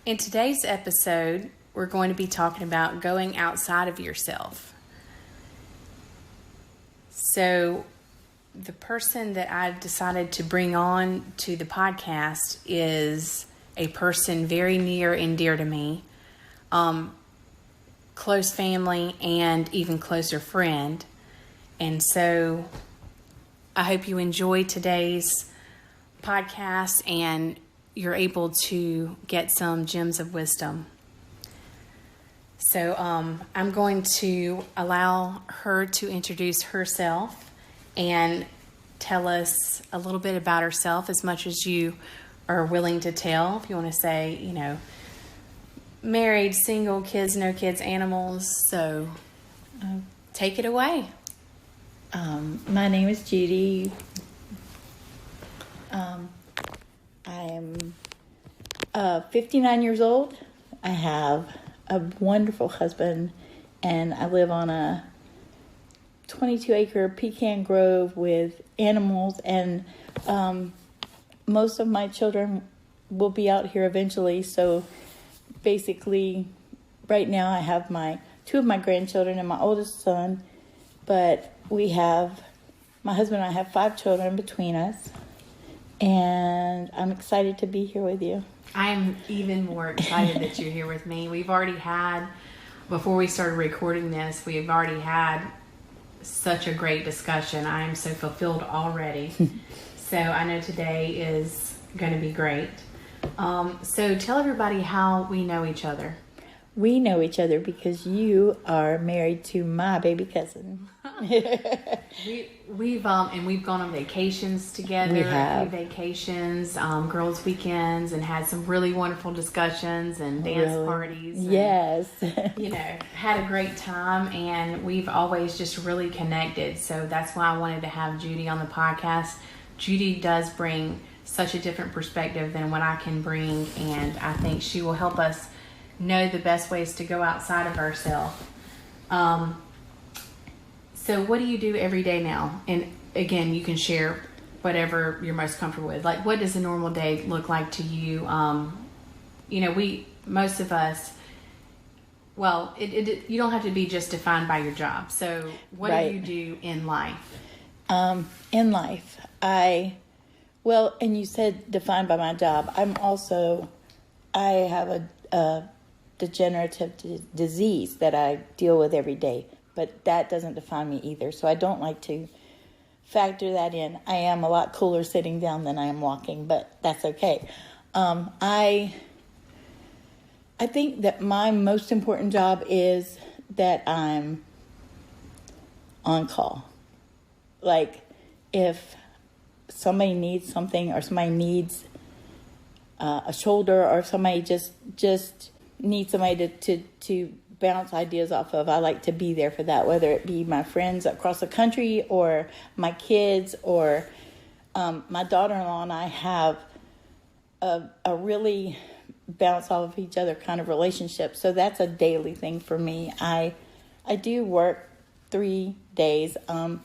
In today's episode, we're going to be talking about going outside of yourself. So, the person that I've decided to bring on to the podcast is a person very near and dear to me, close family and even closer friend. And so, I hope you enjoy today's podcast and you're able to get some gems of wisdom. So I'm going to allow her to introduce herself and tell us a little bit about herself, as much as you are willing to tell. If you want to say, married, single, kids, no kids, animals. So take it away. My name is Judi. I am 59 years old. I have a wonderful husband, and I live on a 22-acre pecan grove with animals, and most of my children will be out here eventually. So basically, right now I have two of my grandchildren and my oldest son, but my husband and I have 5 children between us. And I'm excited to be here with you. I am even more excited that you're here with me. Before we started recording this, we've already had such a great discussion. I am so fulfilled already. So I know today is going to be great. So tell everybody how we know each other. We know each other because you are married to my baby cousin. We've gone on vacations together. We have. A few vacations, girls' weekends, and had some really wonderful discussions and dance parties. And, yes. Had a great time, and we've always just really connected. So that's why I wanted to have Judi on the podcast. Judi does bring such a different perspective than what I can bring, and I think she will help us know the best ways to go outside of ourselves. So what do you do every day now? And again, you can share whatever you're most comfortable with. Like, what does a normal day look like to you? Most of us, you don't have to be just defined by your job. So what do you do in life? In life, and you said defined by my job. I have a degenerative disease that I deal with every day. But that doesn't define me either. So I don't like to factor that in. I am a lot cooler sitting down than I am walking, but that's okay. I think that my most important job is that I'm on call. Like, if somebody needs something, or somebody needs a shoulder, or somebody just needs somebody to bounce ideas off of, I like to be there for that, whether it be my friends across the country or my kids or my daughter-in-law and I have a really bounce off of each other kind of relationship. So that's a daily thing for me. I do work 3 days a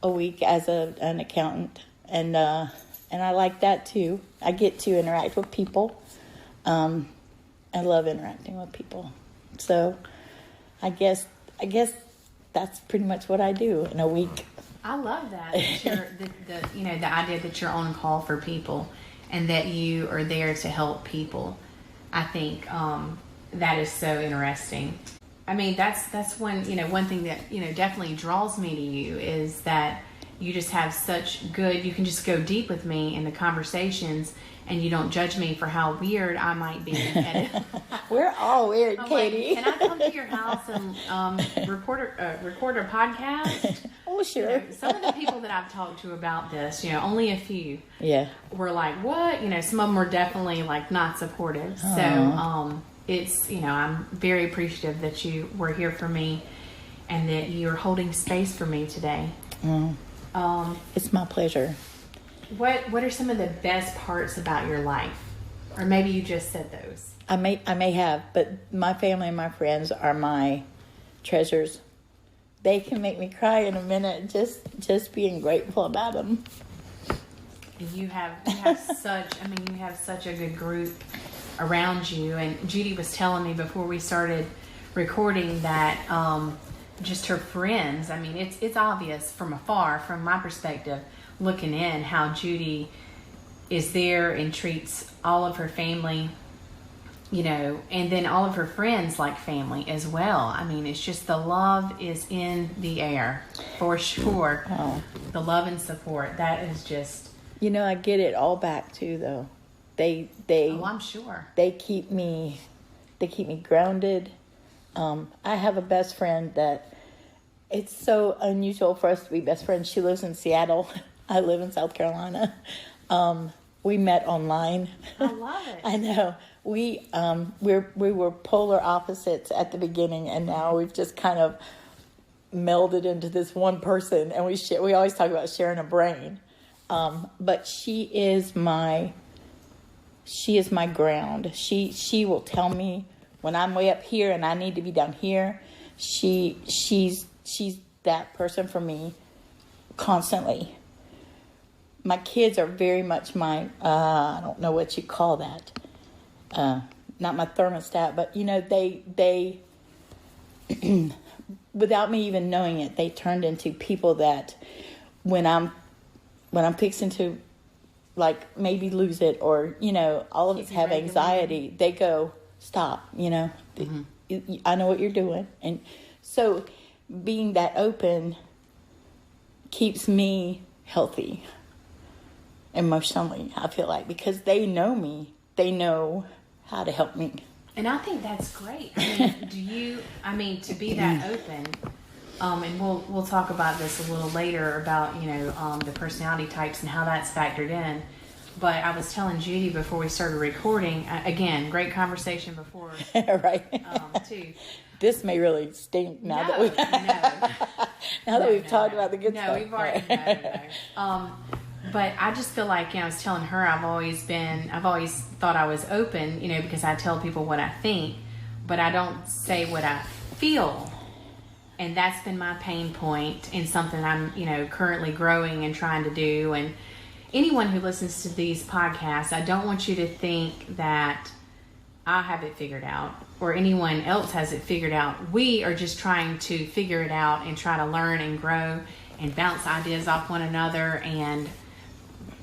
week as an accountant, and I like that too. I get to interact with people. I love interacting with people. So I guess that's pretty much what I do in a week. I love that. The idea that you're on call for people and that you are there to help people. I think that is so interesting. I mean, that's one thing that definitely draws me to you is that you just have you can just go deep with me in the conversations, and you don't judge me for how weird I might be. We're all weird, Katie. Can I come to your house and record a podcast? Oh, sure. Some of the people that I've talked to about this, only a few, were like, "What?" Some of them were definitely like not supportive. So it's I'm very appreciative that you were here for me, and that you're holding space for me today. It's my pleasure. What are some of the best parts about your life? Or maybe you just said those. I may have, but my family and my friends are my treasures. They can make me cry in a minute just being grateful about them. You have such a good group around you. And Judi was telling me before we started recording that just her friends, I mean, it's obvious from afar, from my perspective, looking in, how Judi is there and treats all of her family, you know, and then all of her friends like family as well. I mean, it's just the love is in the air, for sure. Oh. The love and support, that is just... You know, I get it all back too, though. They Oh, I'm sure. They keep me grounded. I have a best friend that it's so unusual for us to be best friends. She lives in Seattle. I live in South Carolina. We met online. I love it. I know. We were polar opposites at the beginning, and now we've just kind of melded into this one person, and we always talk about sharing a brain. But she is my ground. She will tell me when I'm way up here and I need to be down here. She's that person for me constantly. My kids are very much my, I don't know what you call that. Not my thermostat, but you know, they without me even knowing it, they turned into people that when I'm fixing to like maybe lose it, or, you know, all of us have anxiety, they go, stop, you know, I know what you're doing. And so being that open keeps me healthy emotionally, I feel like, because they know me, they know how to help me. And I think that's great. I mean, to be that open, and we'll talk about this a little later about, you know, the personality types and how that's factored in. But I was telling Judi before we started recording, again, great conversation before. Right. Too. This may really stink now that we've talked about the good stuff. No, we've already, no. But I just feel like, you know, I was telling her, I've always thought I was open, you know, because I tell people what I think, but I don't say what I feel. And that's been my pain point, and something I'm, you know, currently growing and trying to do. And anyone who listens to these podcasts, I don't want you to think that I have it figured out or anyone else has it figured out. We are just trying to figure it out and try to learn and grow and bounce ideas off one another and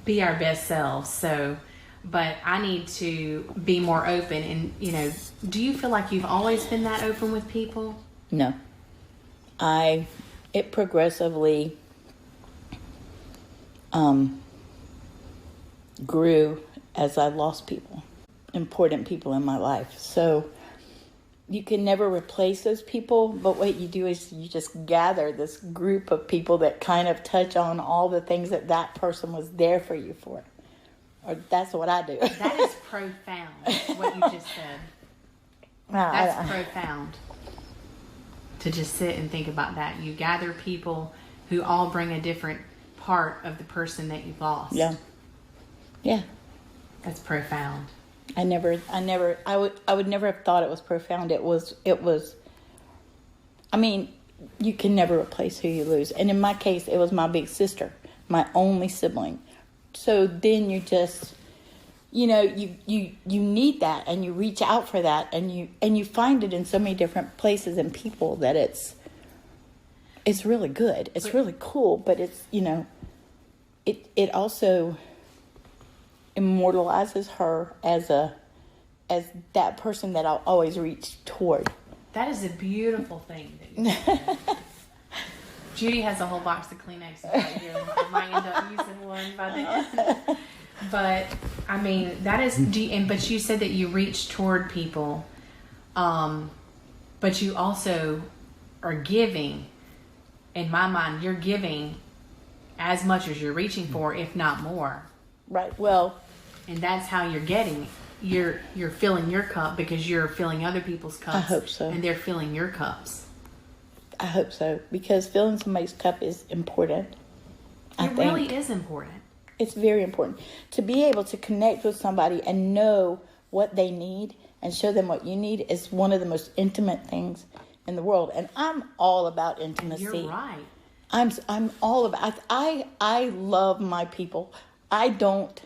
be our best selves. So, but I need to be more open. And, you know, do you feel like you've always been that open with people? No. It progressively grew as I lost people, important people in my life. So you can never replace those people, but what you do is you just gather this group of people that kind of touch on all the things that person was there for you for. Or that's what I do. That is profound, what you just said. That's profound. To just sit and think about that. You gather people who all bring a different part of the person that you've lost. Yeah. Yeah. That's profound. I would never have thought it was profound. It was, I mean, you can never replace who you lose. And in my case, it was my big sister, my only sibling. So then you just, you know, you need that, and you reach out for that, and you find it in so many different places and people that it's really good. It's really cool, but it's, you know, it also immortalizes her as that person that I'll always reach toward. That is a beautiful thing that you said. Judi has a whole box of Kleenex right here. I might end up using one by the end. But I mean, that is. But you said that you reach toward people, but you also are giving. In my mind, you're giving as much as you're reaching for, if not more. Right. Well, and that's how you're getting. You're filling your cup because you're filling other people's cups. I hope so. And they're filling your cups. I hope so, because filling somebody's cup is important. It really is important. It's very important to be able to connect with somebody and know what they need and show them what you need is one of the most intimate things in the world. And I'm all about intimacy. You're right. I'm all about. I love my people. I don't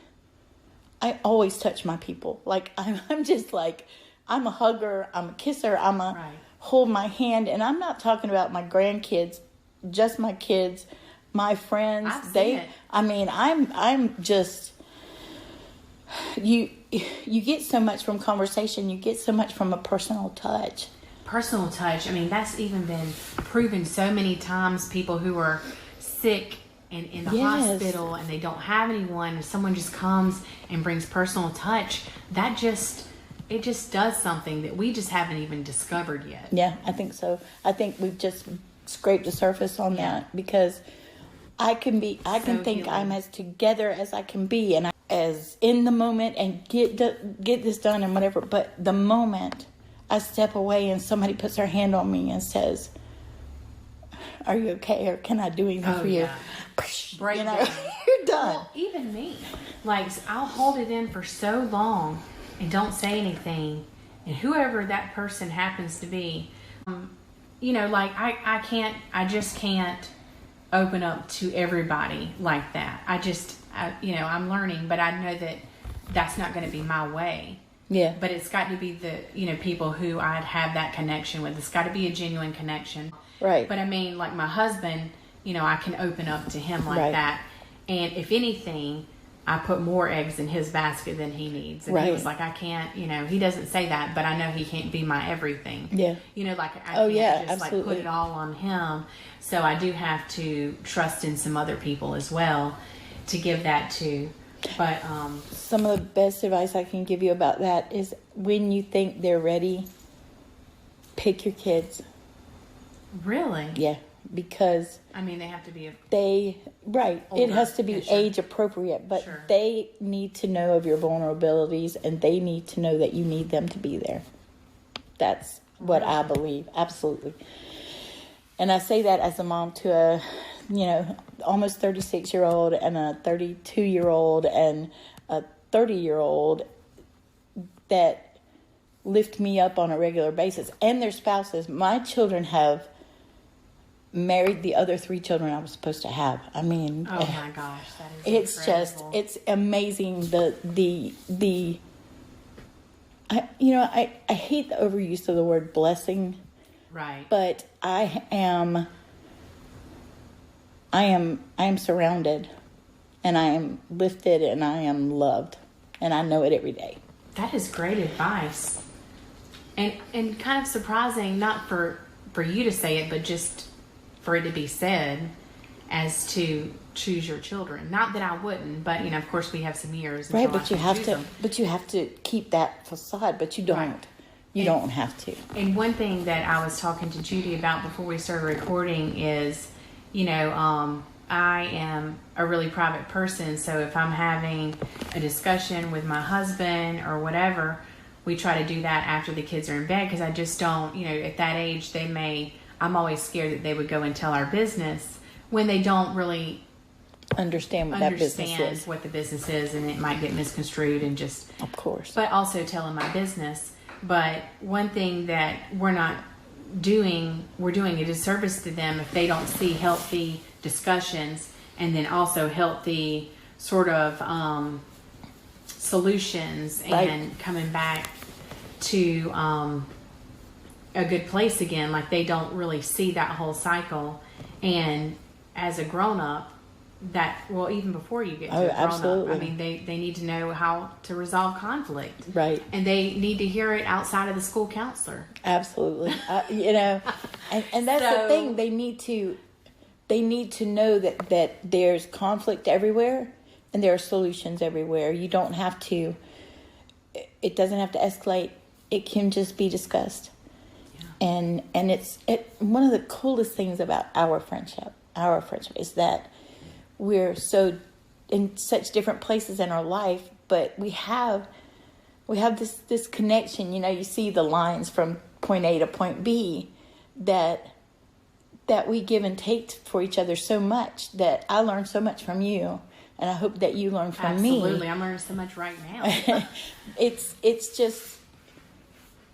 I always touch my people. Like, I'm just like, I'm a hugger, I'm a kisser, I'm a Right. hold my hand. And I'm not talking about my grandkids, just my kids, my friends. I've seen it. I mean, I'm just, you get so much from conversation. You get so much from a personal touch. Personal touch. I mean, that's even been proven so many times. People who are sick and in the Yes. hospital and they don't have anyone, and someone just comes and brings personal touch, it just does something that we just haven't even discovered yet. Yeah, I think so. I think we've just scraped the surface on Yeah. that, because I can think healing. I'm as together as I can be, and as in the moment, and get this done and whatever. But the moment I step away and somebody puts their hand on me and says, "Are you okay?" or "Can I do anything for you?" Yeah. Break You know, down. you're done. Well, even me, like, I'll hold it in for so long and don't say anything, and whoever that person happens to be, like, I just can't open up to everybody like that. I'm learning, but I know that that's not going to be my way. Yeah. But it's got to be the people who I'd have that connection with. It's got to be a genuine connection. Right. But I mean, like my husband, I can open up to him like Right. that. And if anything, I put more eggs in his basket than he needs. And he Right. was like, I can't, he doesn't say that, but I know he can't be my everything. Yeah. Like I Oh, can't yeah, just like absolutely. put it all on him. So I do have to trust in some other people as well to give that to. But Some of the best advice I can give you about that is, when you think they're ready, pick your kids. really, Yeah, because I mean, they have to be it Older, has to be yeah, sure. age appropriate, but Sure. they need to know of your vulnerabilities, and they need to know that you need them to be there. That's what I believe, absolutely. And I say that as a mom to a almost 36-year-old and a 32-year-old and a 30-year-old that lift me up on a regular basis, and their spouses. My children have married the other 3 children I was supposed to have. I mean, oh my gosh, that is incredible. it's amazing. I hate the overuse of the word blessing, right. but I am surrounded, and I am lifted, and I am loved, and I know it every day. That is great advice, and kind of surprising, not for you to say it, but just for it to be said, as to choose your children. Not that I wouldn't, but of course we have some years. Right, until I but you can have choose to. them. But you have to keep that facade. But you don't. Right. You don't have to. And one thing that I was talking to Judi about before we started recording is, I am a really private person. So if I'm having a discussion with my husband or whatever, we try to do that after the kids are in bed, because I just don't, at that age, I'm always scared that they would go and tell our business when they don't really Understand what that business is. what the business is, and it might get misconstrued, and just, Of course. but also telling my business. But one thing that we're doing a disservice to them if they don't see healthy discussions, and then also healthy sort of solutions, Right. and coming back to a good place again. Like, they don't really see that whole cycle. And as a grown-up, even before you get to a grown-up, absolutely. I mean, they need to know how to resolve conflict. Right. And they need to hear it outside of the school counselor. Absolutely. And that's the So- thing. They need to know that there's conflict everywhere, and there are solutions everywhere. You don't have to. It doesn't have to escalate. It can just be discussed. Yeah. And it's one of the coolest things about our friendship is that we're so in such different places in our life, but we have this connection. You see the lines from point A to point B that we give and take for each other so much, that I learn so much from you, and I hope that you learn from me. Absolutely. I'm learning so much right now. It's just,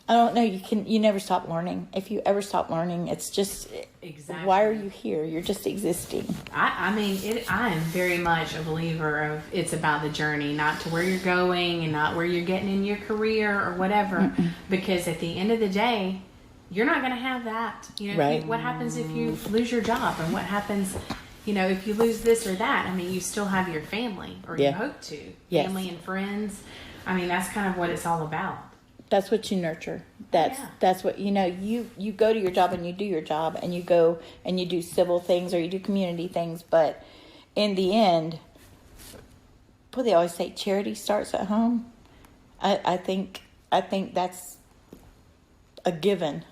I don't know. You never stop learning. If you ever stop learning, it's just, Exactly. why are you here? You're just existing. I am very much a believer of it's about the journey, not to where you're going and not where you're getting in your career or whatever. Mm-mm. Because at the end of the day, you're not going to have that. Right. What happens if you lose your job, and what happens, if you lose this or that? I mean, you still have your family, or you hope to. Yes. Family and friends. I mean, that's kind of what it's all about. That's what you nurture. That's what, you go to your job and you do your job, and you go and you do civil things or you do community things. But in the end, they always say charity starts at home. I think that's a given.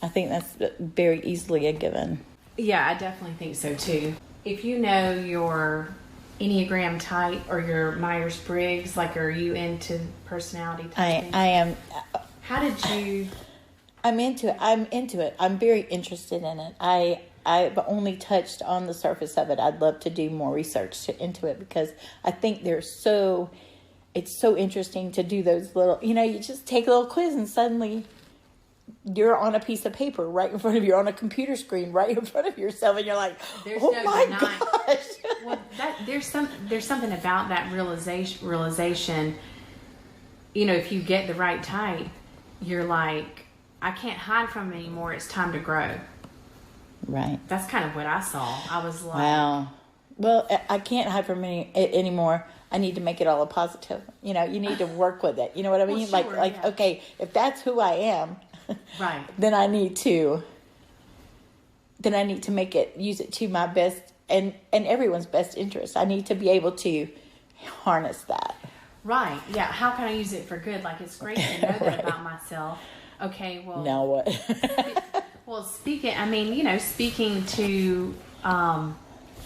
I think that's very easily a given. Yeah, I definitely think so too. If you know your Enneagram type or your Myers-Briggs, like, are you into personality typing? I am. How did you? I'm into it. I'm very interested in it. I've only touched on the surface of it. I'd love to do more research into it, because I think it's so interesting to do those little, you just take a little quiz and suddenly you're on a piece of paper right in front of you, on a computer screen right in front of yourself, and you're like, my gosh. Well, there's something about that realization. If you get the right type, you're like, I can't hide from it anymore. It's time to grow. Right. That's kind of what I saw. I was like, wow. Well, I can't hide from it anymore. I need to make it all a positive. You need to work with it. You know what I mean? Well, sure, yeah. Okay, if that's who I am, right, then I need to use it to my best and everyone's best interest. I need to be able to harness that. Right. Yeah. How can I use it for good? Like, it's great to know that about myself. Okay. Well. Now what? Speaking to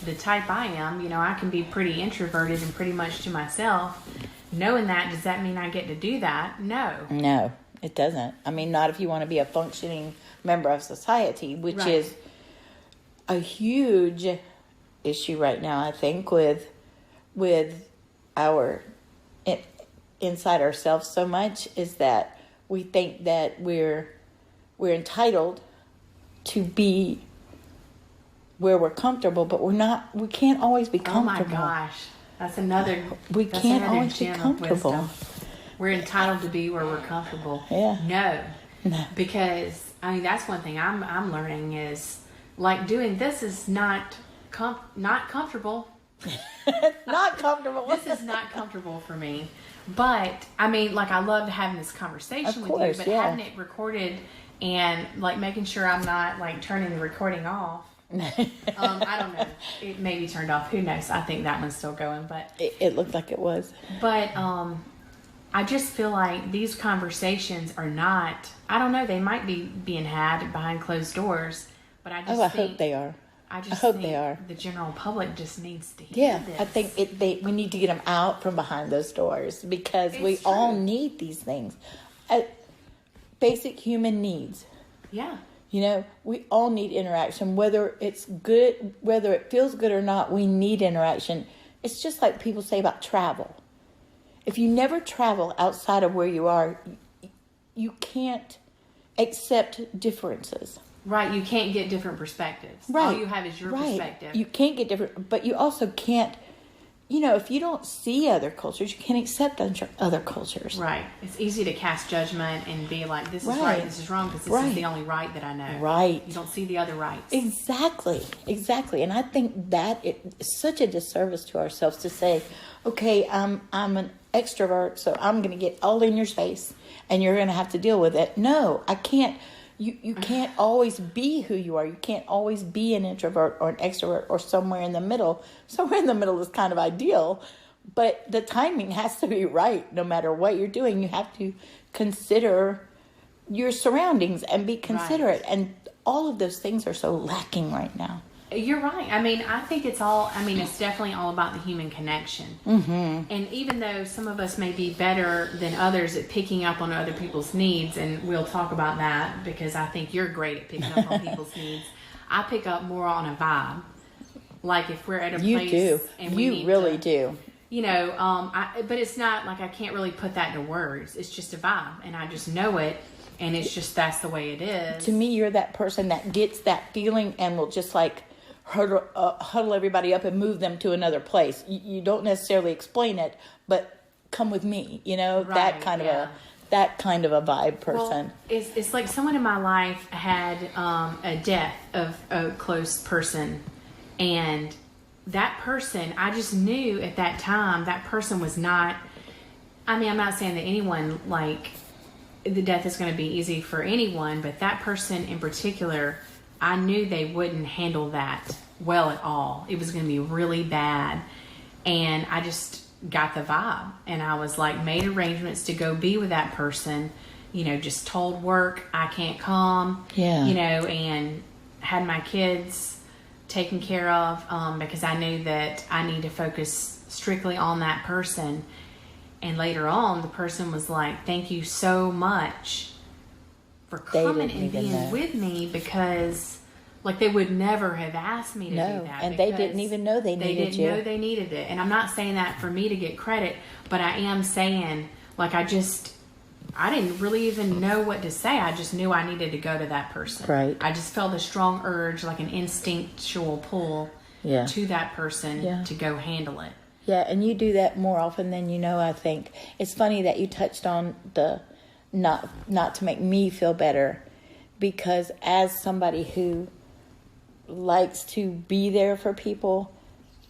the type I am, I can be pretty introverted and pretty much to myself. Knowing that, does that mean I get to do that? No, it doesn't. I mean, not if you want to be a functioning member of society, which right. is a huge issue right now, I think, with our inside ourselves so much, is that we think that we're entitled to be where we're comfortable, but we're not. We can't always be comfortable. Oh my gosh, that's another. We can't always be comfortable. We're entitled to be where we're comfortable. Yeah. No. Because that's one thing I'm learning is, like, doing this is not comfortable. Not comfortable. This is not comfortable for me. But I loved having this conversation with you, but having it recorded and making sure I'm not turning the recording off. I don't know. It may be turned off. Who knows? I think that one's still going, but it looked like it was. But I just feel like these conversations are not. I don't know. They might be being had behind closed doors, but I just I hope they are. I hope think they are. The general public just needs to hear this. I think we need to get them out from behind those doors, because we all need these things. Basic human needs. Yeah. We all need interaction, whether it's good, whether it feels good or not. We need interaction. It's just like people say about travel. If you never travel outside of where you are, you can't accept differences. Right, you can't get different perspectives. Right. All you have is your perspective. You can't get different, but you also can't, if you don't see other cultures, you can't accept other cultures. Right. It's easy to cast judgment and be like, this is right, this is wrong, because this is the only right that I know. Right. You don't see the other rights. Exactly. And I think that it's such a disservice to ourselves to say, okay, I'm an extrovert, so I'm going to get all in your space, and you're going to have to deal with it. No, I can't. You can't always be who you are. You can't always be an introvert or an extrovert or somewhere in the middle. Somewhere in the middle is kind of ideal, but the timing has to be right. No matter what you're doing, you have to consider your surroundings and be considerate. Right. And all of those things are so lacking right now. You're right. I think it's definitely all about the human connection. Mm-hmm. And even though some of us may be better than others at picking up on other people's needs, and we'll talk about that, because I think you're great at picking up on people's needs, I pick up more on a vibe. Like if we're at a place, do. And we you really do. But it's not like I can't really put that into words. It's just a vibe, and I just know it. And it's just, that's the way it is. To me, you're that person that gets that feeling and will just like huddle everybody up and move them to another place. You don't necessarily explain it, but come with me, Right, that kind of a vibe person. Well, it's like someone in my life had a death of a close person, and that person, I just knew at that time that person was not, I mean, I'm not saying that anyone, like, the death is going to be easy for anyone, but that person in particular, I knew they wouldn't handle that well at all. It was going to be really bad. And I just got the vibe. And I was like, made arrangements to go be with that person, just told work I can't come, and had my kids taken care of because I knew that I need to focus strictly on that person. And later on, the person was like, thank you so much for coming and being with me, because like they would never have asked me to do that. And they didn't even know they needed you. They didn't know they needed it. And I'm not saying that for me to get credit, but I am saying, like, I didn't really even know what to say. I just knew I needed to go to that person. Right. I just felt a strong urge, like an instinctual pull to that person to go handle it. Yeah, and you do that more often than you know, I think. It's funny that you touched on the not to make me feel better, because as somebody who likes to be there for people,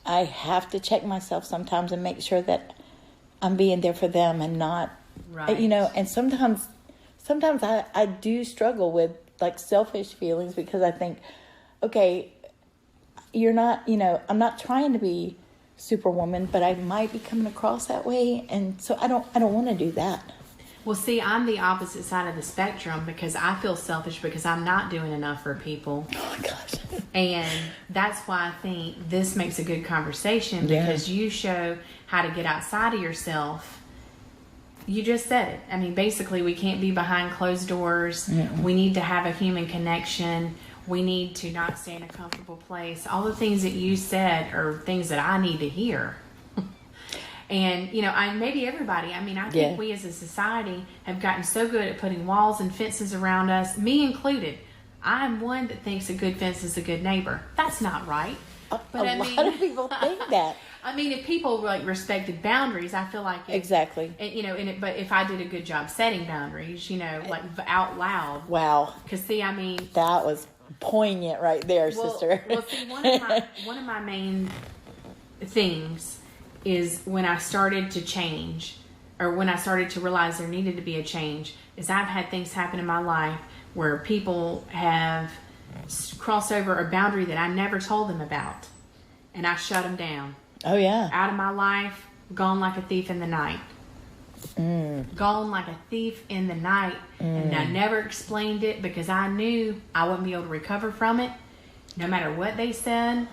I have to check myself sometimes and make sure that I'm being there for them and not, and sometimes I do struggle with like selfish feelings, because I think, okay, you're not, I'm not trying to be Superwoman, but I might be coming across that way, and so I don't want to do that. Well, see, I'm the opposite side of the spectrum, because I feel selfish because I'm not doing enough for people. Oh my gosh. And that's why I think this makes a good conversation, because you show how to get outside of yourself. You just said it. I mean, basically, we can't be behind closed doors. Mm-mm. We need to have a human connection. We need to not stay in a comfortable place. All the things that you said are things that I need to hear. And, maybe everybody, I think we as a society have gotten so good at putting walls and fences around us, me included. I'm one that thinks a good fence is a good neighbor. That's not right. But a lot of people think that. If people respected boundaries, I feel like exactly. But if I did a good job setting boundaries, like out loud. Wow. Because that was poignant right there, sister. Well, see, one of my main things is when I started to change, or when I started to realize there needed to be a change, is I've had things happen in my life where people have crossed over a boundary that I never told them about, and I shut them down. Oh yeah. Out of my life, gone like a thief in the night. Gone like a thief in the night. And I never explained it, because I knew I wouldn't be able to recover from it, no matter what they said.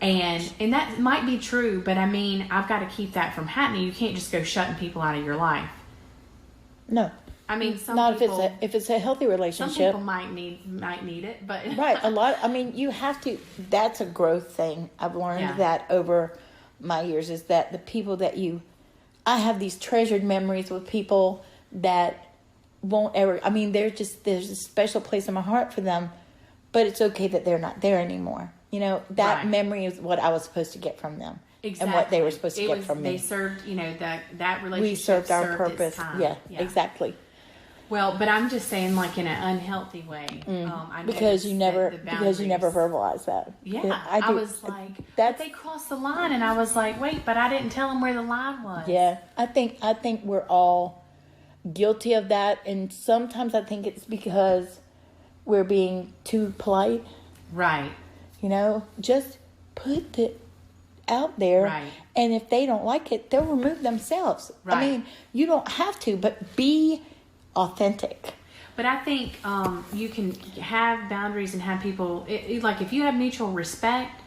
And that might be true, but I've got to keep that from happening. You can't just go shutting people out of your life. No. Some people, if it's a healthy relationship. Some people might need it, but right. A lot. You have to. That's a growth thing. I've learned that over my years, is that the people that I have these treasured memories with people that won't ever. There's a special place in my heart for them, but it's okay that they're not there anymore. That memory is what I was supposed to get from them. Exactly. And what they were supposed to get from me. They served, that relationship we served our purpose. Its time. Yeah, exactly. Well, but I'm just saying, like, in an unhealthy way. Because you never verbalized that. Yeah, I was like, but they crossed the line, and I was like, wait, but I didn't tell them where the line was. Yeah, I think we're all guilty of that, and sometimes I think it's because we're being too polite. Right. Just put it out there, right. And if they don't like it, they'll remove themselves. Right. You don't have to, but be authentic. But I think you can have boundaries and have people, like if you have mutual respect,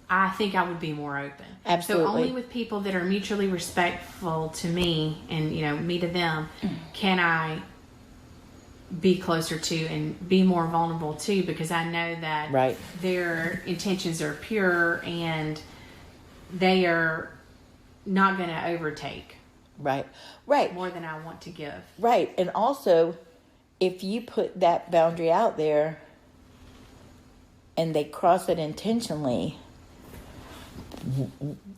I think I would be more open. Absolutely. So only with people that are mutually respectful to me and, me to them, can I be closer to and be more vulnerable to, because I know that their intentions are pure and they are not going to overtake. Right. More than I want to give. Right. And also, if you put that boundary out there and they cross it intentionally,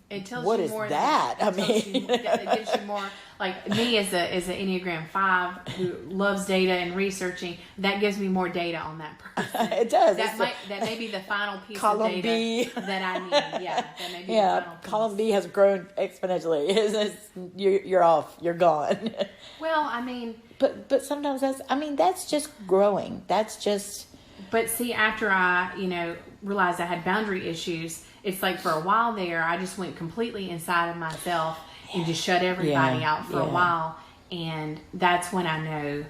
it tells what you is more that? I mean, it gives you more. Like me as an Enneagram 5 who loves data and researching, that gives me more data on that person. It does. That may be the final piece of column data B. that I need. Yeah, that may be the final piece. Column B has grown exponentially. You're off. You're gone. Well, I mean, but sometimes that's just growing. That's just. But see, after I realized I had boundary issues, it's like for a while there, I just went completely inside of myself and just shut everybody out for a while. And that's when I know,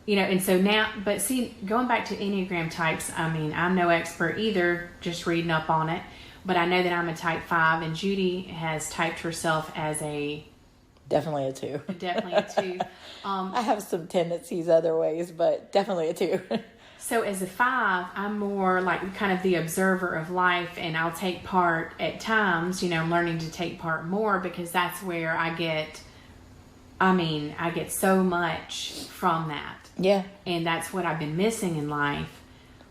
and so now, but see, going back to Enneagram types, I mean, I'm no expert either, just reading up on it, but I know that I'm a type 5, and Judi has typed herself as definitely a 2. Definitely a 2. I have some tendencies other ways, but definitely a 2. So as a 5, I'm more like kind of the observer of life, and I'll take part at times. I'm learning to take part more because that's where I get so much from that. Yeah. And that's what I've been missing in life.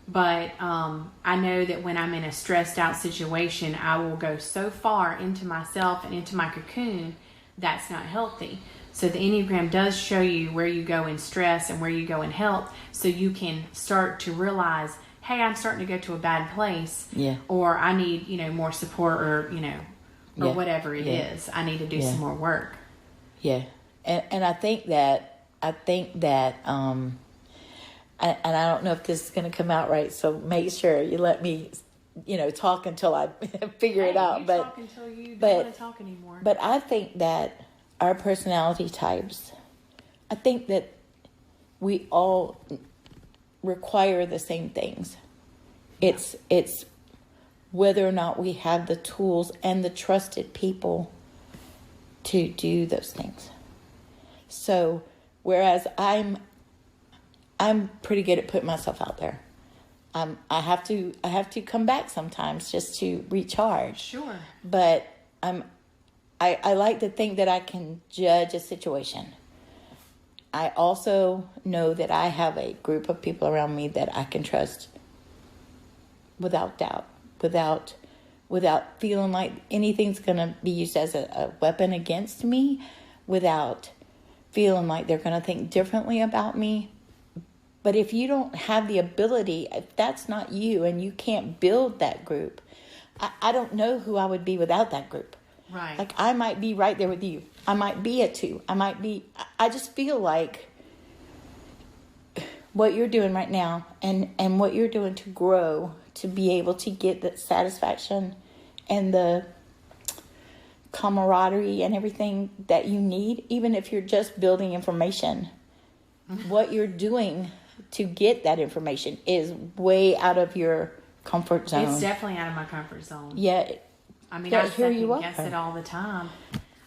But I know that when I'm in a stressed out situation, I will go so far into myself and into my cocoon, that's not healthy. So the Enneagram does show you where you go in stress and where you go in health, so you can start to realize, hey, I'm starting to go to a bad place, or I need, more support, or whatever it is. I need to do some more work. Yeah, and I think that, and I don't know if this is going to come out right, so make sure you let me, talk until I figure it out. But talk until you don't want to talk anymore. But I think that our personality types, I think that we all require the same things. It's whether or not we have the tools and the trusted people to do those things. So whereas I'm pretty good at putting myself out there. I have to come back sometimes just to recharge. Sure. But I like to think that I can judge a situation. I also know that I have a group of people around me that I can trust without doubt, without feeling like anything's going to be used as a weapon against me, without feeling like they're going to think differently about me. But if you don't have the ability, if that's not you and you can't build that group, I don't know who I would be without that group. Right. Like I might be right there with you. I might be a 2. I just feel like what you're doing right now and what you're doing to grow, to be able to get the satisfaction and the camaraderie and everything that you need, even if you're just building information, what you're doing to get that information is way out of your comfort zone. It's definitely out of my comfort zone. Yeah. I mean, I second guess it all the time.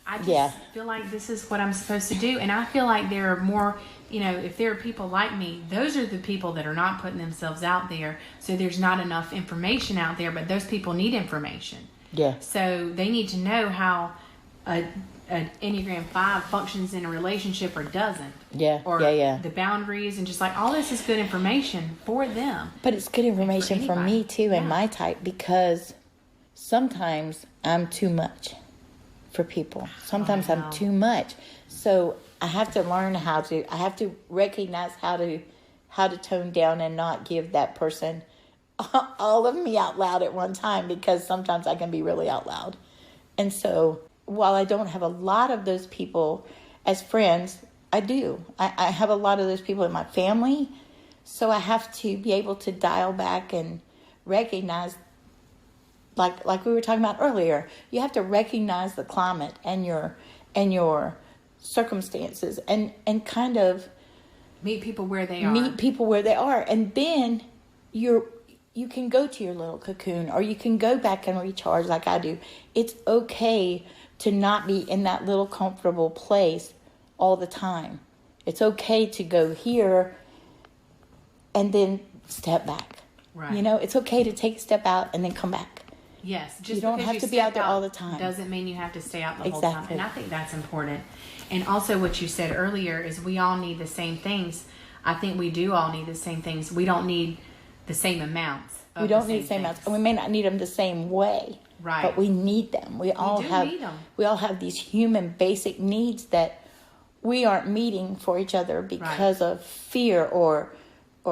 I just feel like this is what I'm supposed to do. And I feel like there are more, if there are people like me, those are the people that are not putting themselves out there. So there's not enough information out there, but those people need information. Yeah. So they need to know how an Enneagram 5 functions in a relationship or doesn't. Yeah. Or the boundaries, and just like all this is good information for them. But it's good information for me too, and my type, because sometimes I'm too much for people. Sometimes I'm too much. So I have to learn I have to recognize how to tone down and not give that person all of me out loud at one time, because sometimes I can be really out loud. And so while I don't have a lot of those people as friends, I do. I have a lot of those people in my family. So I have to be able to dial back and recognize, like we were talking about earlier, you have to recognize the climate and your circumstances and kind of meet people where they are. And then you can go to your little cocoon, or you can go back and recharge like I do. It's okay to not be in that little comfortable place all the time. It's okay to go here and then step back. Right. It's okay to take a step out and then come back. Yes. Just you don't have to be out there all the time. Doesn't mean you have to stay out the whole time. And I think that's important. And also what you said earlier is we all need the same things. I think we do all need the same things. We don't need the same amounts. We don't need the same amounts, and we may not need them the same way. Right. But we need them. We all need them. We all have these human basic needs that we aren't meeting for each other because of fear or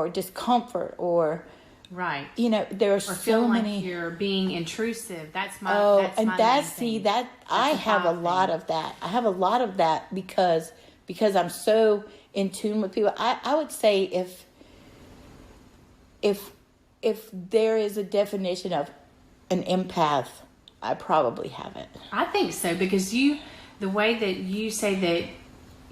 discomfort or. Right. You know, there are so many. Like you're being intrusive. That's my. I have a lot of that. I have a lot of that because I'm so in tune with people. I would say if there is a definition of an empath, I probably have it. I think so, because the way that you say that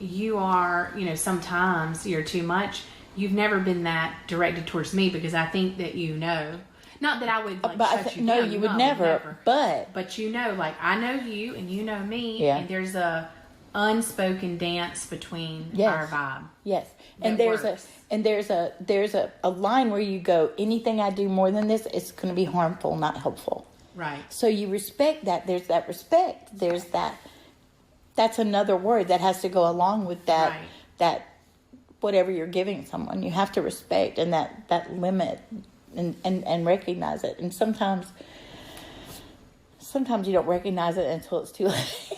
you are, you know, sometimes you're too much. You've never been that directed towards me, because I think that you know. Not that I would shut you down. No, you would never. But you know, like I know you and you know me, yeah. And there's a unspoken dance between our vibe. Yes, and there's a line where you go, anything I do more than this, it's going to be harmful, not helpful. Right. So you respect that. There's that respect. There's that. That's another word that has to go along with that. Right. That whatever you're giving someone, you have to respect and that limit and recognize it. And sometimes you don't recognize it until it's too late.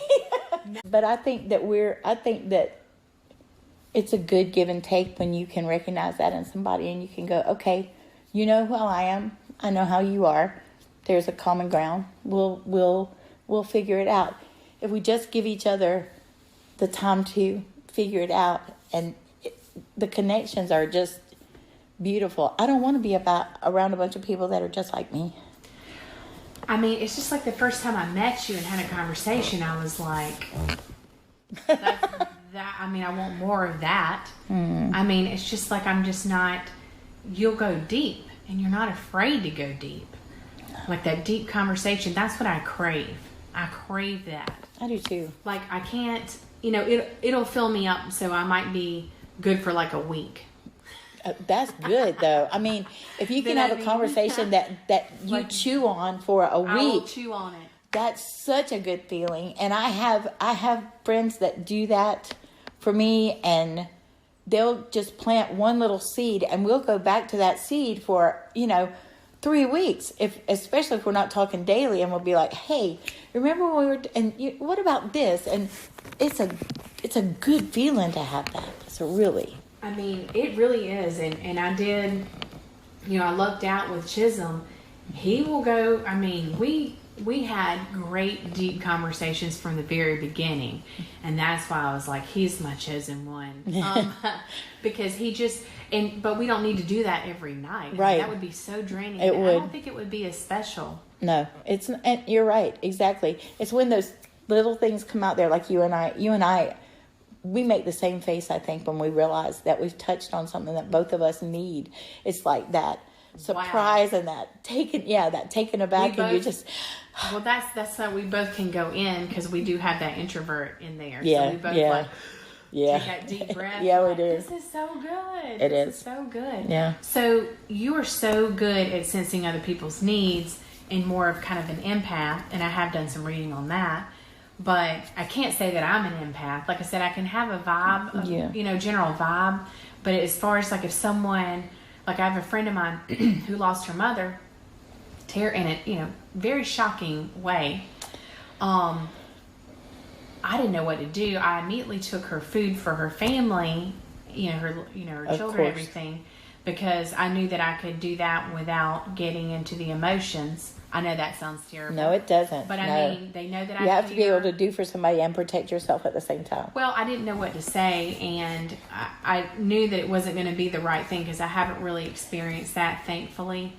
But I think that it's a good give and take when you can recognize that in somebody and you can go, okay, you know who I am. I know how you are. There's a common ground. We'll figure it out. If we just give each other the time to figure it out, and the connections are just beautiful. I don't want to be around a bunch of people that are just like me. I mean, it's just like the first time I met you and had a conversation, I was like, I mean, I want more of that. I mean, it's just like, I'm just not, you'll go deep and you're not afraid to go deep. Like that deep conversation, that's what I crave. I crave that. I do too. Like I can't, you know, it'll fill me up, so I might be good for like a week. That's good though. I mean, if you can have a conversation that you like, chew on for a week, I will chew on it. That's such a good feeling. And I have friends that do that for me, and they'll just plant one little seed, and we'll go back to that seed for 3 weeks, especially if we're not talking daily, and we'll be like, hey, remember when we were, what about this? And it's a good feeling to have that. It's a really. I mean, it really is. And I did, I lucked out with Chisholm. He will go, I mean, we had great deep conversations from the very beginning. And that's why I was like, he's my chosen one. Because he just, but we don't need to do that every night. Right. That would be so draining. It would. I don't think it would be as special. No, and you're right. Exactly. It's when those little things come out there, like you and I, we make the same face, I think, when we realize that we've touched on something that both of us need. It's like that surprise and that taken aback, and you just. Well, that's how we both can go in, because we do have that introvert in there. Yeah, so we both take that deep breath. Yeah, we do. This is so good. This is so good. Yeah. So you are so good at sensing other people's needs and more of kind of an empath, and I have done some reading on that. But I can't say that I'm an empath. Like I said, I can have a vibe, general vibe. But as far as like if someone, like I have a friend of mine who lost her mother, in a very shocking way. I didn't know what to do. I immediately took her food for her family, her children, everything, because I knew that I could do that without getting into the emotions. I know that sounds terrible. No, it doesn't. But I mean, they know that you have to be able to do for somebody and protect yourself at the same time. Well, I didn't know what to say, and I knew that it wasn't going to be the right thing, because I haven't really experienced that, thankfully.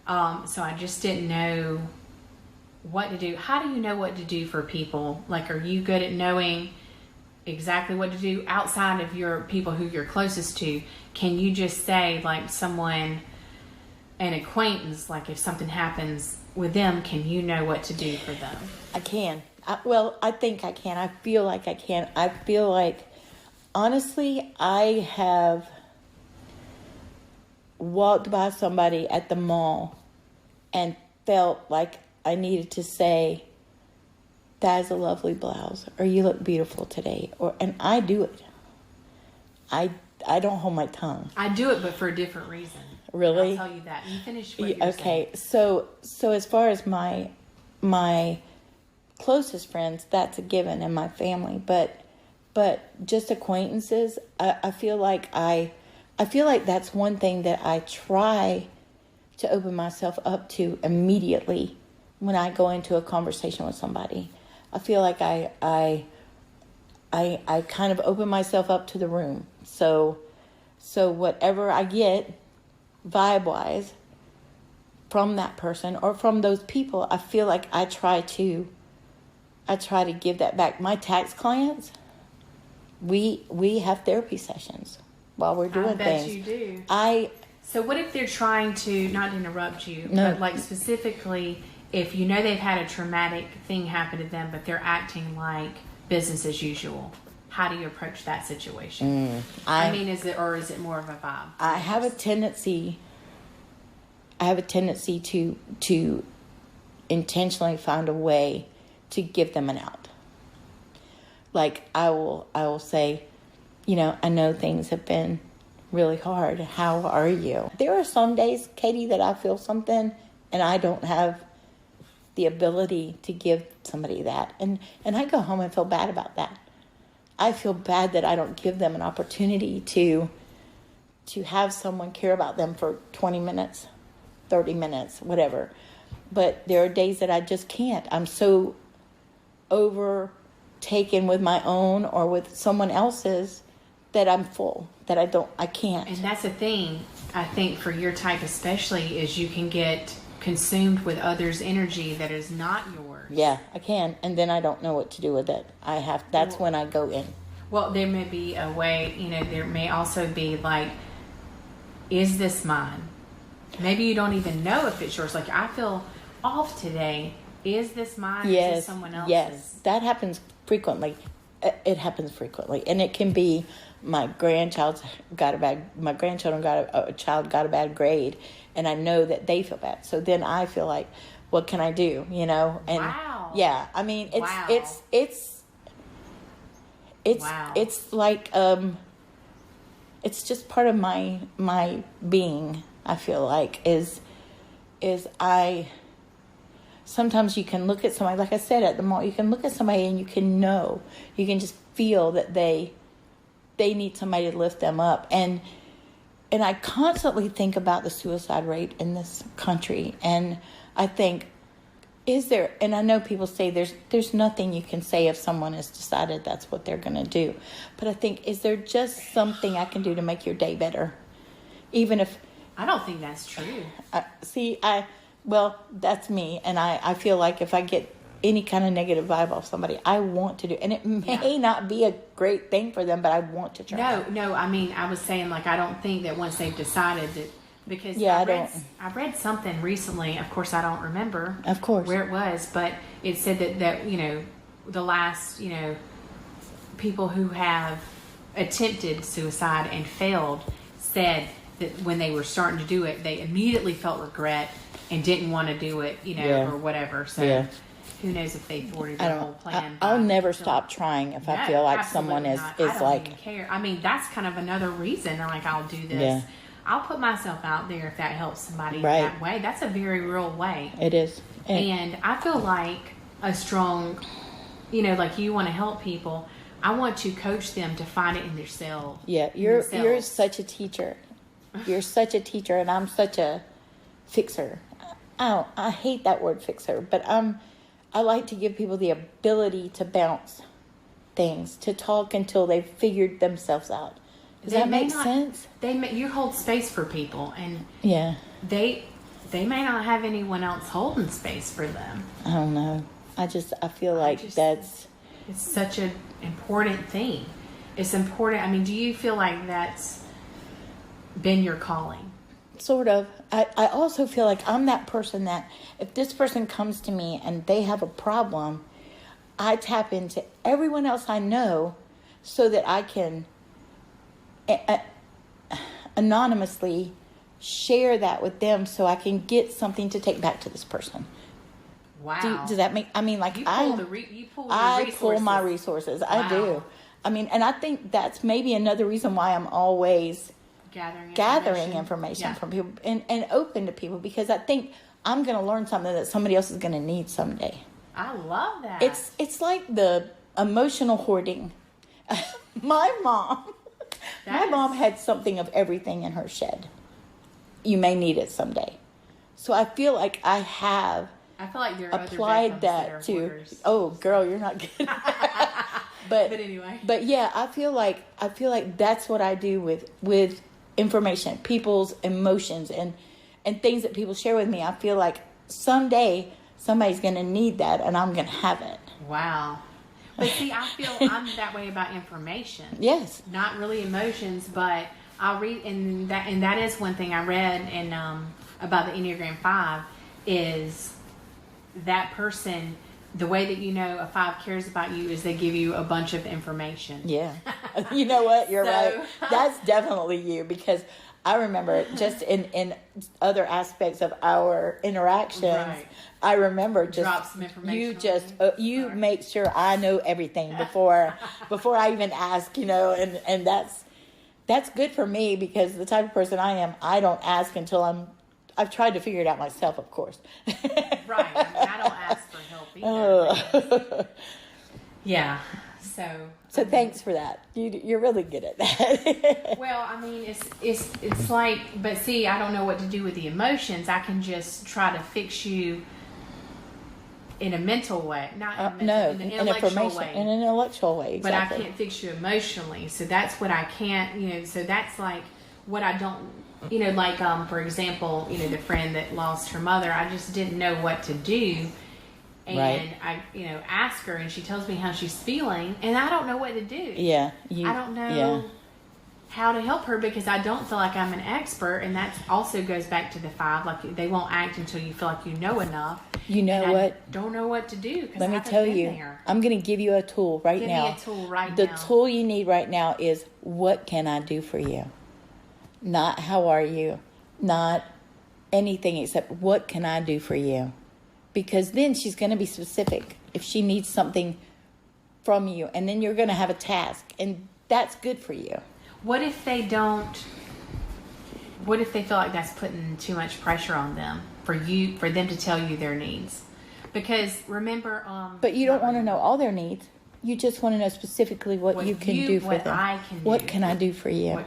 So I just didn't know what to do. How do you know what to do for people? Like, are you good at knowing exactly what to do outside of your people who you're closest to? Can you just say, like, someone, an acquaintance, like if something happens with them, can you know what to do for them? I can. I think I can. I feel like I can. I feel like, honestly, I have walked by somebody at the mall and felt like I needed to say, that is a lovely blouse, or you look beautiful today, and I do it. I don't hold my tongue. I do it, but for a different reason. Really? I'll tell you that. You finish what you're Okay, saying. so as far as my closest friends, that's a given in my family. But just acquaintances, I feel like that's one thing that I try to open myself up to immediately when I go into a conversation with somebody. I feel like I kind of open myself up to the room. So whatever I get vibe-wise from that person or from those people, I feel like I try to give that back. My tax clients, we have therapy sessions while we're doing things. I bet you do. So what if they're trying to, not to interrupt you, but like specifically if you know they've had a traumatic thing happen to them, but they're acting like business as usual? How do you approach that situation? Is it more of a vibe? I have a tendency to intentionally find a way to give them an out. Like I will say, I know things have been really hard. How are you? There are some days, Katie, that I feel something and I don't have the ability to give somebody that. And I go home and feel bad about that. I feel bad that I don't give them an opportunity to have someone care about them for 20 minutes, 30 minutes, whatever. But there are days that I just can't. I'm so overtaken with my own or with someone else's that I'm full, that I can't. And that's the thing, I think, for your type especially, is you can get consumed with others' energy that is not yours. Yeah, I can. And then I don't know what to do with it. That's when I go in. Well, there may be a way, there may also be like, is this mine? Maybe you don't even know if it's yours. Like, I feel off today. Is this mine? Yes. Or is this someone else's? Yes. That happens frequently. It happens frequently. And it can be my grandchildren got a bad grade, and I know that they feel bad. So then I feel like, what can I do? And wow. Yeah, I mean, it's wow. It's like it's just part of my being. I feel like is I sometimes you can look at somebody, like I said at the mall, you can look at somebody and you can just feel that they need somebody to lift them up. And I constantly think about the suicide rate in this country, and I think, and I know people say there's nothing you can say if someone has decided that's what they're going to do. But I think, is there just something I can do to make your day better? Even if... I don't think that's true. Well, that's me. And I feel like if I get any kind of negative vibe off somebody, I want to do. And it may not be a great thing for them, but I want to try. No. I mean, I was saying, like, I don't think that once they've decided that... Because I read something recently, of course I don't remember where it was, but it said that the last, people who have attempted suicide and failed said that when they were starting to do it, they immediately felt regret and didn't want to do it, or whatever. So who knows if they thwarted their whole plan. I'll never stop trying if I feel like someone is I don't even care. I mean, that's kind of another reason, like, I'll do this. Yeah. I'll put myself out there if that helps somebody that way. That's a very real way. It is. And I feel like a strong, like you want to help people. I want to coach them to find it in themselves. Yeah, you're such a teacher. You're such a teacher, and I'm such a fixer. I hate that word fixer, but I like to give people the ability to bounce things, to talk until they've figured themselves out. Does that make sense? You hold space for people, and they may not have anyone else holding space for them. I don't know. I feel like it's such an important thing. It's important. I mean, do you feel like that's been your calling? Sort of. I also feel like I'm that person that if this person comes to me and they have a problem, I tap into everyone else I know so that I can anonymously share that with them so I can get something to take back to this person. Wow. Does that make... I mean, like, you pull my resources. Wow. I mean, and I think that's maybe another reason why I'm always gathering information from people and open to people, because I think I'm going to learn something that somebody else is going to need someday. I love that. It's like the emotional hoarding. My mom had something of everything in her shed. You may need it someday. So I feel like I feel like there are applied that to hoarders. Oh, girl, you're not good. But anyway. But yeah, I feel like that's what I do with information, people's emotions and things that people share with me. I feel like someday somebody's going to need that and I'm going to have it. Wow. But see, I feel I'm that way about information. Yes. Not really emotions, but I'll read, and that is one thing I read in about the Enneagram 5 is that person, the way that you know a 5 cares about you is they give you a bunch of information. Yeah. You know what? You're right. That's definitely you, because I remember just in other aspects of our interactions, right. I remember just drop some information. You make sure I know everything before I even ask, and that's good for me, because the type of person I am, I don't ask until I've tried to figure it out myself, of course. Right. I mean, I don't ask for help either. Yeah. So thanks for that. You're really good at that. Well, I mean, it's like, but see, I don't know what to do with the emotions. I can just try to fix you in a mental way, not in an intellectual way. In an intellectual way, exactly. But I can't fix you emotionally. So that's what I can't, so that's like what I don't, like, for example, the friend that lost her mother, I just didn't know what to do. And right. I, ask her, and she tells me how she's feeling, and I don't know what to do. Yeah. I don't know how to help her, because I don't feel like I'm an expert, and that also goes back to the 5. Like, they won't act until you feel like you know enough. You know what? I don't know what to do. Let me tell you, there. I'm going to give you a tool right now. Give me a tool right now. The tool you need right now is, what can I do for you? Not how are you? Not anything except, what can I do for you? Because then she's going to be specific if she needs something from you. And then you're going to have a task. And that's good for you. What if they don't? What if they feel like that's putting too much pressure on them for them to tell you their needs? Because remember, but you don't want to know all their needs. You just want to know specifically what you can do for them. What can I do for you? How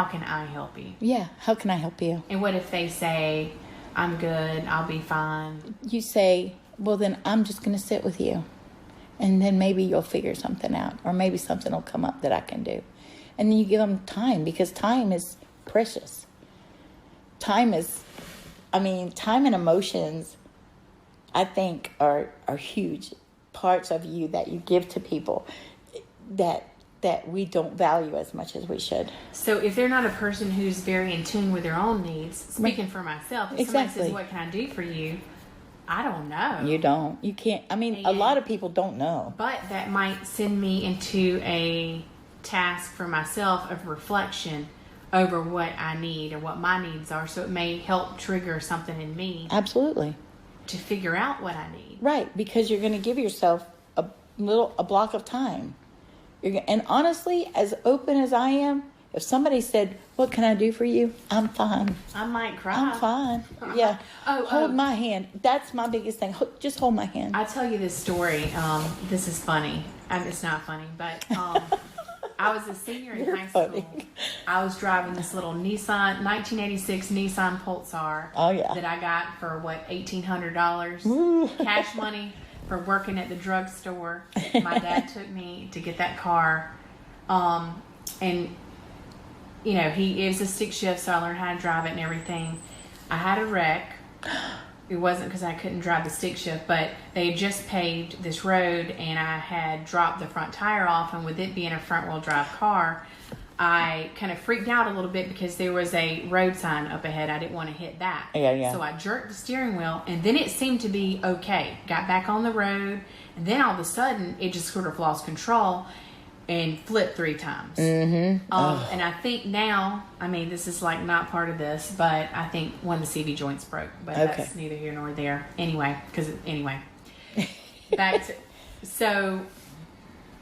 can I help you? Yeah, how can I help you? And what if they say, I'm good, I'll be fine? You say, well, then I'm just going to sit with you. And then maybe you'll figure something out. Or maybe something will come up that I can do. And then you give them time, because time is precious. Time and emotions, I think, are huge parts of you that you give to people that we don't value as much as we should. So if they're not a person who's very in tune with their own needs, speaking for myself, if somebody says, what can I do for you? I don't know. You don't. You can't. I mean, a lot of people don't know. But that might send me into a task for myself of reflection over what I need or what my needs are. So it may help trigger something in me. Absolutely. To figure out what I need. Right, because you're going to give yourself a block of time. And honestly, as open as I am, if somebody said, what can I do for you? I'm fine. I might cry. I'm fine. Yeah. Hold my hand. That's my biggest thing. Just hold my hand. I'll tell you this story. This is funny. It's not funny, but I was a senior in high school. I was driving this little 1986 Nissan Pulsar. Oh, yeah. That I got for, $1,800 cash money for working at the drugstore. My dad took me to get that car. And, it was a stick shift, so I learned how to drive it and everything. I had a wreck. It wasn't because I couldn't drive the stick shift, but they had just paved this road, and I had dropped the front tire off, and with it being a front-wheel drive car, I kind of freaked out a little bit because there was a road sign up ahead. I didn't want to hit that. Yeah. So I jerked the steering wheel, and then it seemed to be okay. Got back on the road, and then all of a sudden, it just sort of lost control and flipped 3 times. Mm-hmm. And I think now, this is not part of this, but I think one of the CV joints broke. But that's neither here nor there. Anyway, back to... So...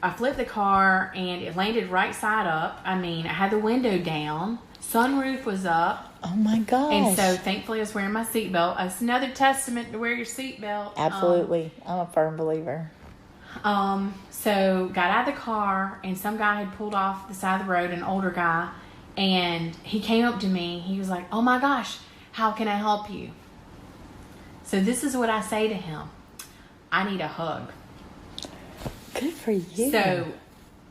I flipped the car and it landed right side up. I mean, I had the window down. Sunroof was up. Oh my gosh. And so thankfully I was wearing my seatbelt. It's another testament to wear your seatbelt. Absolutely. I'm a firm believer. So got out of the car and some guy had pulled off the side of the road, an older guy, and he came up to me. He was like, "Oh my gosh, how can I help you?" So this is what I say to him. I need a hug. Good for you. So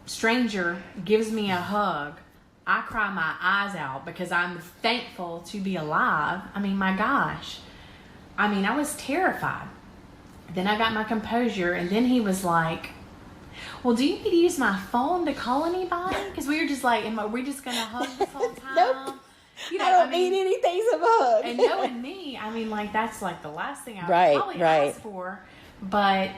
stranger gives me a hug. I cry my eyes out because I'm thankful to be alive. I mean, my gosh. I mean, I was terrified. Then I got my composure, and then he was like, "Well, do you need to use my phone to call anybody?" Because we were just like, "Are we just going to hug this whole time?" Nope. You know, I don't need anything to hug. And knowing me, I mean, like, that's like the last thing I would Right, probably right. ask for. But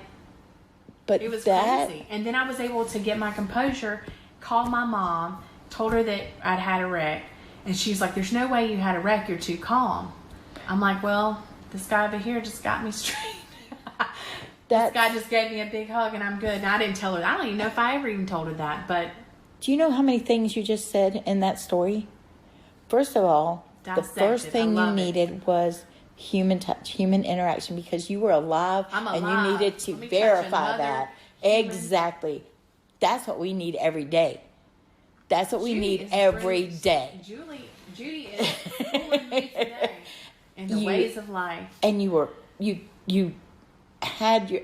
it was crazy. And then I was able to get my composure, call my mom, told her that I'd had a wreck. And she's like, "There's no way you had a wreck. You're too calm." I'm like, "Well, this guy over here just got me straight." This guy just gave me a big hug and I'm good. And I didn't tell her. I don't even know if I ever even told her that. But do you know how many things you just said in that story? First of all, the first thing you needed was human touch, human interaction, because you were alive, and you needed to verify that. Exactly. That's what we need every day. That's what we need every day. Judy is fooling me today in the ways of life. And you had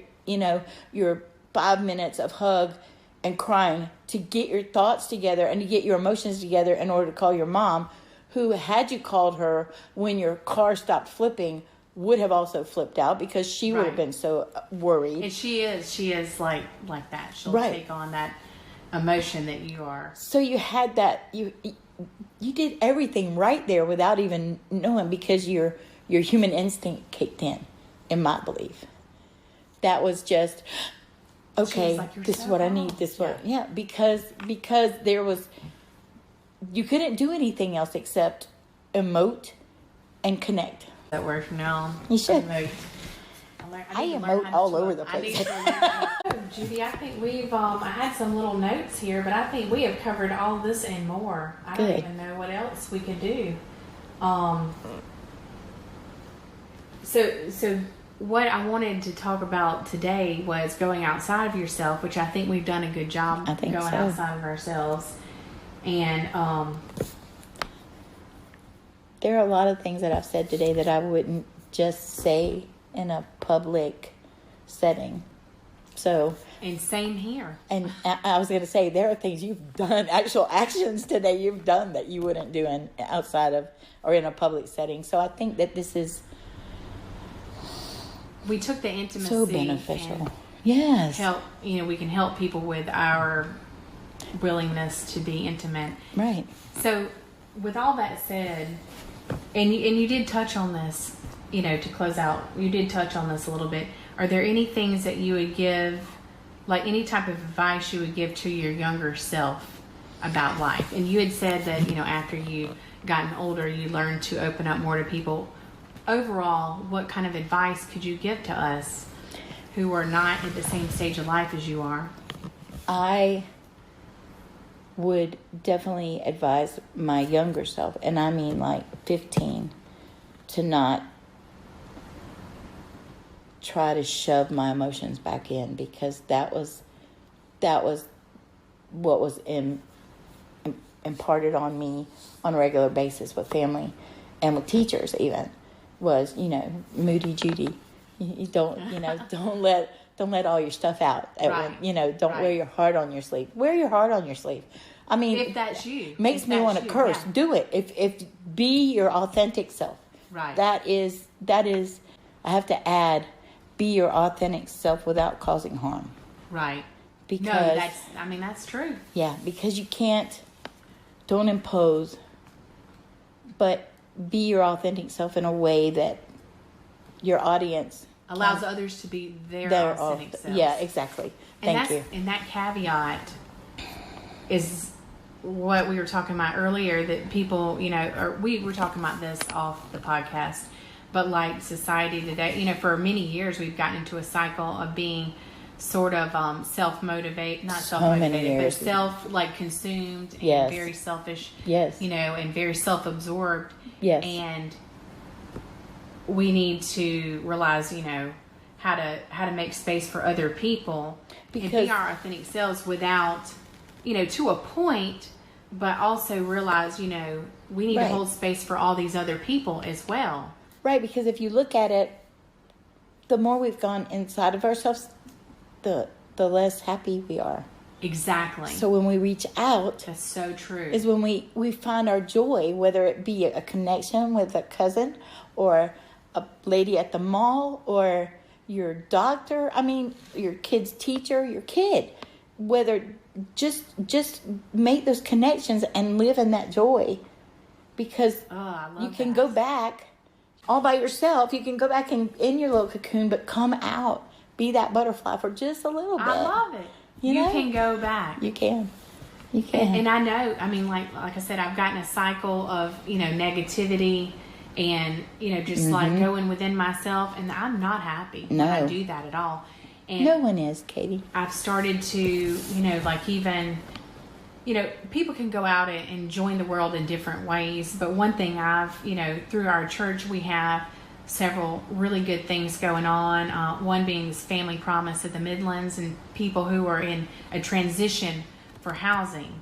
your 5 minutes of hug and crying to get your thoughts together and to get your emotions together in order to call your mom, who, had you called her when your car stopped flipping, would have also flipped out because she would have been so worried. And she is like that. She'll take on that emotion that you are. So you had that, you did everything right there without even knowing, because your human instinct kicked in my belief. That was just, okay, like, this is what I need. This because there was, you couldn't do anything else except emote and connect. That word from now on. You should. Emote. I emote all over the place. Judi, I think we've, I had some little notes here, but I think we have covered all this and more. I don't even know what else we could do. So what I wanted to talk about today was going outside of yourself, which I think we've done a good job going outside of ourselves. And there are a lot of things that I've said today that I wouldn't just say in a public setting. So, and same here. And I was going to say, there are things you've done, actual actions today you've done that you wouldn't do outside of or in a public setting. So I think that this is, we took the intimacy, so beneficial. Yes. We can help people with our willingness to be intimate. Right. So with all that said, and you did touch on this, to close out, you did touch on this a little bit. Are there any things that you would give, like any type of advice you would give to your younger self about life? And you had said that, after you gotten older, you learned to open up more to people. Overall, what kind of advice could you give to us who are not at the same stage of life as you are? I would definitely advise my younger self, and I mean like 15, to not try to shove my emotions back in, because that was what was imparted on me on a regular basis with family and with teachers even, was, moody Judi. You don't let all your stuff out. Right. Don't wear your heart on your sleeve. Wear your heart on your sleeve. I mean, if that's you, makes me want to curse. Yeah. Do it. If be your authentic self. Right. That is. I have to add, be your authentic self without causing harm. Right. Because that's true. Yeah, because you can't. Don't impose. But be your authentic self in a way that your audience allows others to be their authentic self. Yeah, exactly. Thank you. And that caveat is what we were talking about earlier, that people, or we were talking about this off the podcast, but like society today, for many years we've gotten into a cycle of being sort of self-motivate, not So many self-motivated, but years. consumed and Yes. very selfish, Yes. and very self-absorbed. Yes. And we need to realize, how to make space for other people and Because- be our authentic selves without, to a point, but also realize, we need Right. to hold space for all these other people as well. Right, because if you look at it, the more we've gone inside of ourselves, the less happy we are. Exactly. So when we reach out, That's so true. is when we find our joy, whether it be a connection with a cousin or a lady at the mall or your doctor, your kid's teacher, your kid, whether just make those connections and live in that joy, because I love you can that. go back all by yourself. You can go back in your little cocoon, but come out, be that butterfly for just a little bit. I love it. You know? can go back. You can. You can. And I know, like I said, I've gotten a cycle of, negativity and, just like going within myself, and I'm not happy when I No. do that at all. And No one is, Katie. I've started to, like even, people can go out and join the world in different ways. But one thing through our church, we have several really good things going on. One being this Family Promise at the Midlands, and people who are in a transition for housing,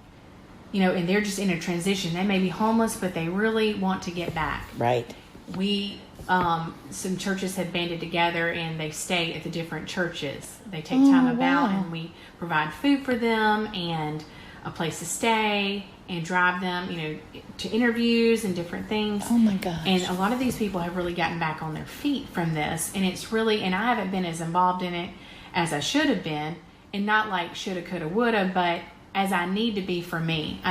and they're just in a transition. They may be homeless, but they really want to get back. Right. We, some churches have banded together and they stay at the different churches. They take time about, wow. and we provide food for them and a place to stay and drive them, to interviews and different things. Oh my gosh. And a lot of these people have really gotten back on their feet from this. And it's really, and I haven't been as involved in it as I should have been, and not like shoulda, coulda, woulda, but as I need to be for me.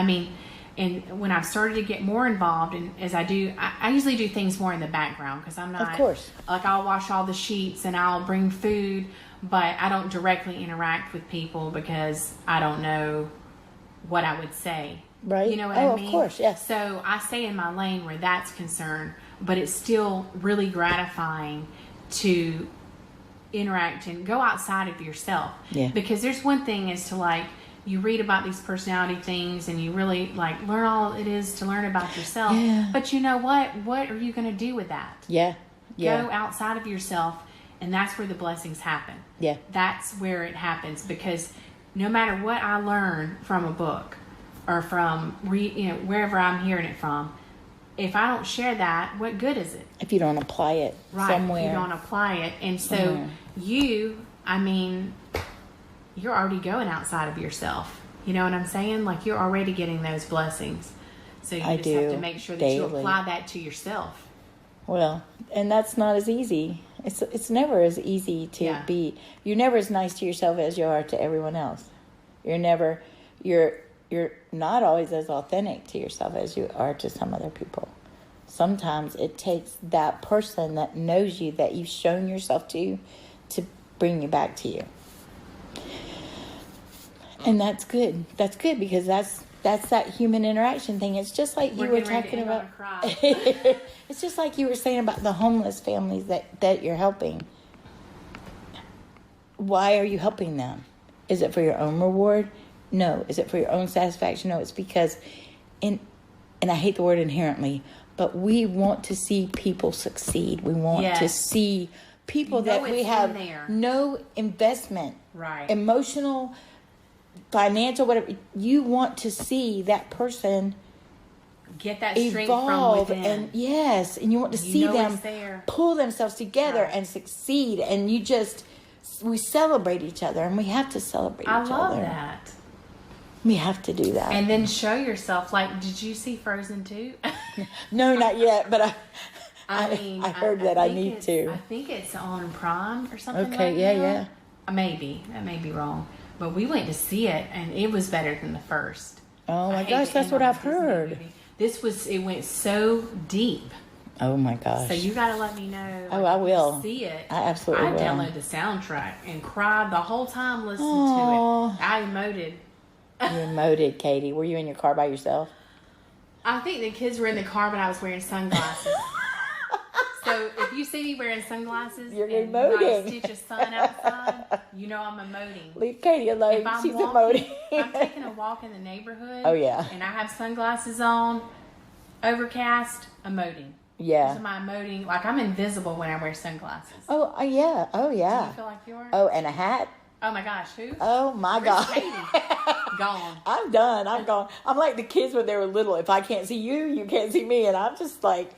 And when I've started to get more involved, and as I do, I usually do things more in the background, because I'm not, Of course. like I'll wash all the sheets and I'll bring food, but I don't directly interact with people because I don't know what I would say. Right. You know what Oh, I of mean? course, yes. So I stay in my lane where that's concerned, but it's still really gratifying to interact and go outside of yourself. Yeah. Because there's one thing is to like, you read about these personality things and you really like learn all it is to learn about yourself. Yeah. But you know what? What are you going to do with that? Yeah. Yeah. Go outside of yourself, and that's where the blessings happen. Yeah. That's where it happens, because no matter what I learn from a book or from wherever I'm hearing it from, if I don't share that, what good is it? If you don't apply it somewhere. You don't apply it. And so you're already going outside of yourself. You know what I'm saying? Like, you're already getting those blessings. So you I just do, have to make sure that you daily. apply that to yourself. Well, and that's not as easy. It's never as easy to Yeah. be. You're never as nice to yourself as you are to everyone else. You're not always as authentic to yourself as you are to some other people. Sometimes it takes that person that knows you, that you've shown yourself to bring you back to you. And that's good. That's good, because that's that human interaction thing. It's just like you were talking about. It's just like you were saying about the homeless families that you're helping. Why are you helping them? Is it for your own reward? No. Is it for your own satisfaction? No. It's because, and I hate the word inherently, but we want to see people succeed. We want to see people that we have no investment, right? Emotional, financial, whatever. You want to see that person get that strength evolve, from within. and and you want to see them pull themselves together and succeed. And we celebrate each other, and we have to celebrate each other. I love that. We have to do that. And then show yourself. Like, did you see Frozen 2? No, not yet, but I heard that I need I to. think it's on Prime or something. Okay, yeah. Maybe. That may be wrong. But we went to see it, and it was better than the first. Oh my gosh, that's what I've heard. It went so deep. Oh my gosh. So you got to let me know. Oh, I will. See it. I absolutely will. I downloaded the soundtrack and cried the whole time listening to it. I emoted. You emoted, Katie. Were you in your car by yourself? I think the kids were in the car, but I was wearing sunglasses. So if you see me wearing sunglasses You're and emoting. nice stitch of sun outside, you know I'm emoting. Leave Katie alone. If I'm She's walking, emoting. if I'm taking a walk in the neighborhood. Oh, yeah. And I have sunglasses on, overcast, emoting. Yeah. This is my emoting. Like I'm invisible when I wear sunglasses. Oh, yeah. Oh, Do yeah. you feel like you are? Oh, and a hat. Oh my gosh, who? Oh, my Where's God. Katie? Gone. I'm done. I'm gone. I'm like the kids when they were little. If I can't see you, you can't see me. And I'm just like,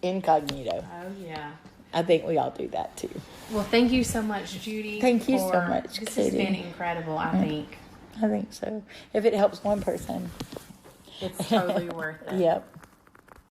incognito. Oh yeah. I think we all do that too. Well, thank you so much, Judi. Thank you so much, This Katie. has been incredible, I think. I think so. If it helps one person. It's totally worth it. Yep.